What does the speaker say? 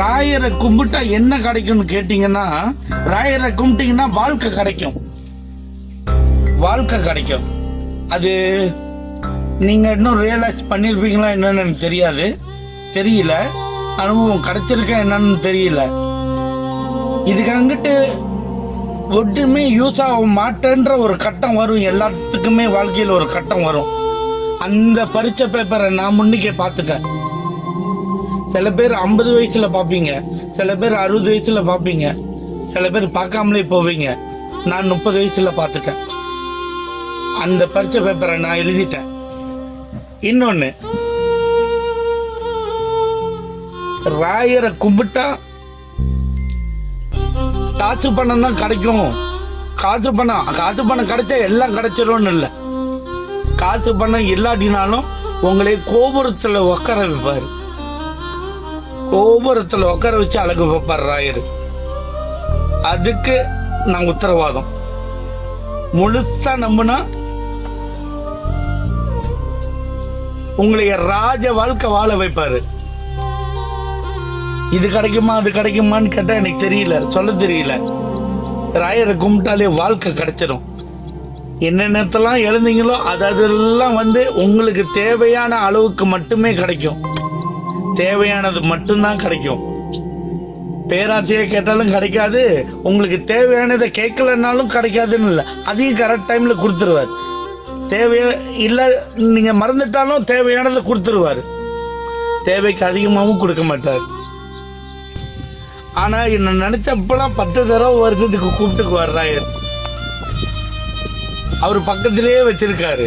ராயரை கும்பிட்டா என்ன கிடைக்கும்னு கேட்டீங்கன்னா, ராயரை கும்பிட்டீங்கன்னா வாழ்க்கை கிடைக்கும். வாழ்க்கை கிடைக்கும். அது நீங்க இன்னும் ரியலைஸ் பண்ணிருப்பீங்களா என்னன்னு எனக்கு தெரியாது, தெரியல. அனுபவம் கிடைச்சிருக்க என்னன்னு தெரியல. இதுக்கு அங்கிட்டு ஒட்டுமே யூஸ் ஆக மாட்டேன்ற ஒரு கட்டம் வரும். எல்லாத்துக்குமே வாழ்க்கையில் ஒரு கட்டம் வரும். அந்த பரீட்சை பேப்பரை நான் முன்னிக்கே பார்த்துட்டேன். சில பேர் 50 வயசுல பார்ப்பீங்க, சில பேர் 60 வயசுல பார்ப்பீங்க, சில பேர் பார்க்காமலே போவீங்க. நான் 30 வயசுல பார்த்துட்டேன். அந்த பரீட்சை பேப்பரை நான் எழுதிட்டேன். இன்னொன்னு, ராயரை கும்பிட்டா காசு பணம் தான் கிடைக்கும். காசு பணம் கிடைச்சா எல்லாம் கிடைச்சிடும்னு இல்லை. காசு பணம் இல்லாட்டினாலும் உங்களை கோபுரத்துல உட்கார வைப்பாரு. கோபுரத்துல உட்கார வச்சு அழகு வைப்பார் ராயர். அதுக்கு நான் உத்தரவாதம். முழுசா நம்பினா உங்களுடைய ராஜ வாழ்க்கை வாழ வைப்பாரு. இது கிடைக்குமா அது கிடைக்குமான்னு கேட்டா எனக்கு தெரியல, சொல்ல தெரியல. ராயரை கும்பிட்டாலே வாழ்க்கை கிடைச்சிடும். என்னென்னத்தெல்லாம் எழுந்தீங்களோ அதெல்லாம் உங்களுக்கு தேவையான அளவுக்கு மட்டுமே கிடைக்கும். தேவையானது மட்டும்தான் கிடைக்கும். பேராசையை கேட்டாலும் கிடைக்காது, உங்களுக்கு தேவையானதை கேட்கலன்னாலும் கிடைக்காதுன்னு இல்லை. அதையும் கரெக்ட் டைம்ல கொடுத்துருவார். தேவையா இல்லை நீங்க மறந்துட்டாலும் தேவையானதை கொடுத்துருவார். தேவைக்கு அதிகமாகவும் கொடுக்க மாட்டார். ஆனா என்ன நினைச்சப்பெல்லாம் 10 தடவை வருஷத்துக்கு கூப்பிட்டுக்கு வர்றாரு. அவர் பக்கத்திலேயே வச்சிருக்காரு.